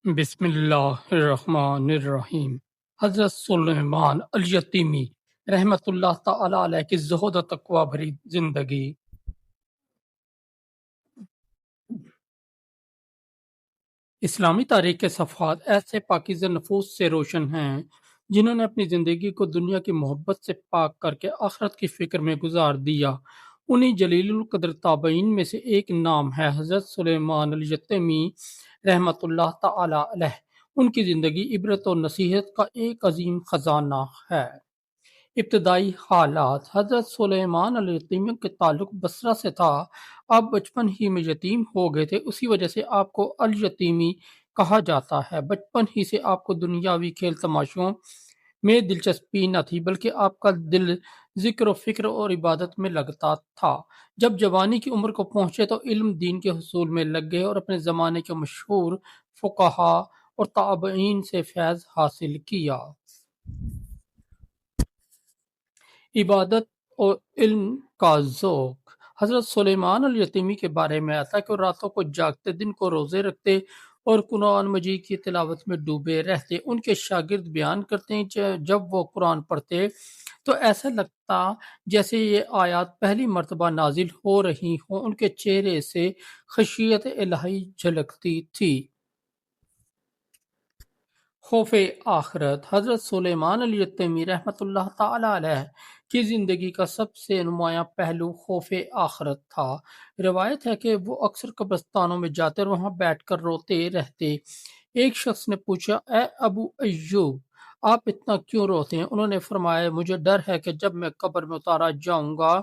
بسم اللہ الرحمن الرحیم۔ حضرت سلیمان الیتیمی رحمۃ اللہ تعالی علیہ کی زہد و تقوی بھری زندگی۔ اسلامی تاریخ کے صفحات ایسے پاکیزہ نفوس سے روشن ہیں جنہوں نے اپنی زندگی کو دنیا کی محبت سے پاک کر کے آخرت کی فکر میں گزار دیا۔ انہی جلیل القدر تابعین میں سے ایک نام ہے حضرت سلیمان الیتیمی رحمۃ اللہ تعالی علیہ۔ ان کی زندگی عبرت و نصیحت کا ایک عظیم خزانہ ہے۔ ابتدائی حالات: حضرت سلیمان علیہ السلام کے تعلق بصرہ سے تھا۔ آپ بچپن ہی میں یتیم ہو گئے تھے، اسی وجہ سے آپ کو الیتیمی کہا جاتا ہے۔ بچپن ہی سے آپ کو دنیاوی کھیل تماشوں میں دلچسپی نہ تھی، بلکہ آپ کا دل ذکر و فکر اور عبادت میں لگتا تھا۔ جب جوانی کی عمر کو پہنچے تو علم دین کے حصول میں لگ گئے اور اپنے زمانے کے مشہور فقہا اور تابعین سے فیض حاصل کیا۔ عبادت اور علم کا ذوق: حضرت سلیمان الیتیمی کے بارے میں آتا ہے کہ وہ راتوں کو جاگتے، دن کو روزے رکھتے اور قرآن مجید کی تلاوت میں ڈوبے رہتے۔ ان کے شاگرد بیان کرتے ہیں جب وہ قرآن پڑھتے تو ایسا لگتا جیسے یہ آیات پہلی مرتبہ نازل ہو رہی ہوں۔ ان کے چہرے سے خشیت الہی جھلکتی تھی۔ خوف آخرت: حضرت سلیمان الیتیمی رحمۃ اللہ تعالی علیہ کی زندگی کا سب سے نمایاں پہلو خوف آخرت تھا۔ روایت ہے کہ وہ اکثر قبرستانوں میں جاتے اور وہاں بیٹھ کر روتے رہتے۔ ایک شخص نے پوچھا، اے ابو ایوب، آپ اتنا کیوں روتے ہیں؟ انہوں نے فرمایا، مجھے ڈر ہے کہ جب میں قبر میں اتارا جاؤں گا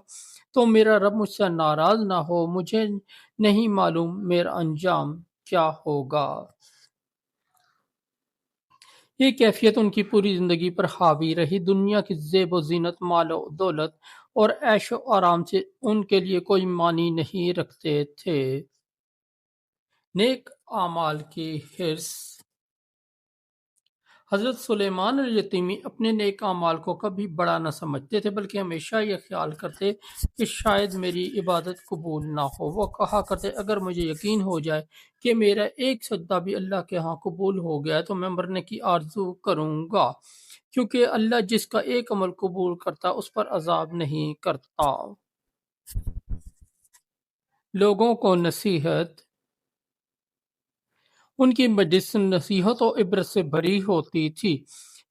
تو میرا رب مجھ سے ناراض نہ ہو، مجھے نہیں معلوم میرا انجام کیا ہوگا۔ یہ کیفیت ان کی پوری زندگی پر حاوی رہی۔ دنیا کی زیب و زینت، مال و دولت اور عیش و آرام سے ان کے لیے کوئی معنی نہیں رکھتے تھے۔ نیک اعمال کی حرص: حضرت سلیمان الیتیمی اپنے نیک اعمال کو کبھی بڑا نہ سمجھتے تھے، بلکہ ہمیشہ یہ خیال کرتے کہ شاید میری عبادت قبول نہ ہو۔ وہ کہا کرتے، اگر مجھے یقین ہو جائے کہ میرا ایک سجدہ بھی اللہ کے ہاں قبول ہو گیا تو میں مرنے کی آرزو کروں گا، کیونکہ اللہ جس کا ایک عمل قبول کرتا اس پر عذاب نہیں کرتا۔ لوگوں کو نصیحت: ان کی مجلس نصیحت و عبرت سے بھری ہوتی تھی۔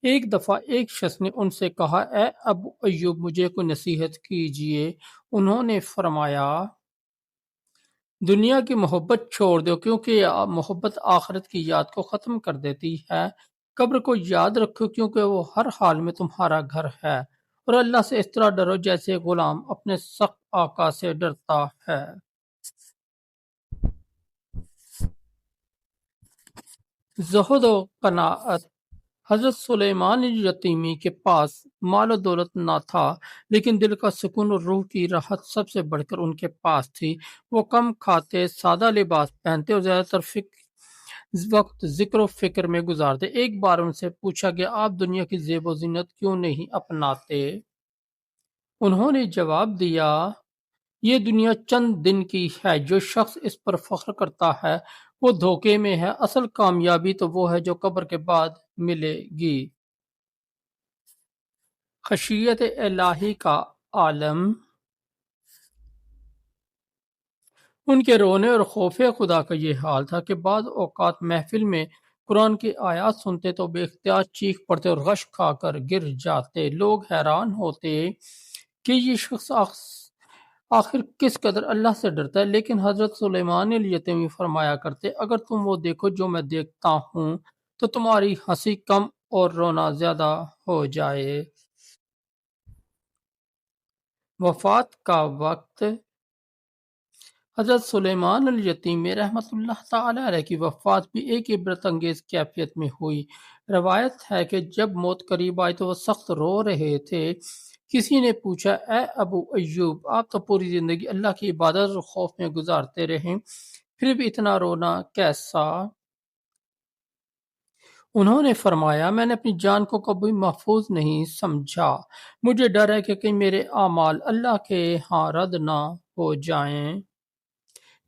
ایک دفعہ ایک شخص نے ان سے کہا، اے ابو ایوب، مجھے کوئی نصیحت کیجیے۔ انہوں نے فرمایا، دنیا کی محبت چھوڑ دو، کیونکہ یہ محبت آخرت کی یاد کو ختم کر دیتی ہے۔ قبر کو یاد رکھو، کیونکہ وہ ہر حال میں تمہارا گھر ہے، اور اللہ سے اس طرح ڈرو جیسے غلام اپنے سخت آقا سے ڈرتا ہے۔ زہد و قناعت: حضرت سلیمان الیتیمی کے پاس مال و دولت نہ تھا، لیکن دل کا سکون اور روح کی راحت سب سے بڑھ کر ان کے پاس تھی۔ وہ کم کھاتے، سادہ لباس پہنتے اور زیادہ تر وقت ذکر و فکر میں گزارتے۔ ایک بار ان سے پوچھا گیا، آپ دنیا کی زیب و زینت کیوں نہیں اپناتے؟ انہوں نے جواب دیا، یہ دنیا چند دن کی ہے، جو شخص اس پر فخر کرتا ہے وہ دھوکے میں ہے۔ اصل کامیابی تو وہ ہے جو قبر کے بعد ملے گی۔ خشیت الہی کا عالم: ان کے رونے اور خوف خدا کا یہ حال تھا کہ بعض اوقات محفل میں قرآن کی آیات سنتے تو بے اختیار چیخ پڑتے اور غش کھا کر گر جاتے۔ لوگ حیران ہوتے کہ یہ شخص آخر کس قدر اللہ سے ڈرتا ہے، لیکن حضرت سلیمان الیتیمی فرمایا کرتے، اگر تم وہ دیکھو جو میں دیکھتا ہوں تو تمہاری ہنسی کم اور رونا زیادہ ہو جائے۔ وفات کا وقت: حضرت سلیمان الیتیمی رحمۃ اللہ تعالی علیہ کی وفات بھی ایک عبرت انگیز کیفیت میں ہوئی۔ روایت ہے کہ جب موت قریب آئی تو وہ سخت رو رہے تھے۔ کسی نے پوچھا، اے ابو ایوب، آپ تو پوری زندگی اللہ کی عبادت اور خوف میں گزارتے رہے، پھر بھی اتنا رونا کیسا؟ انہوں نے فرمایا، میں نے اپنی جان کو کبھی محفوظ نہیں سمجھا۔ مجھے ڈر ہے کہ کہیں میرے اعمال اللہ کے ہاں رد نہ ہو جائیں۔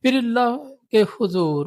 پھر اللہ کے حضور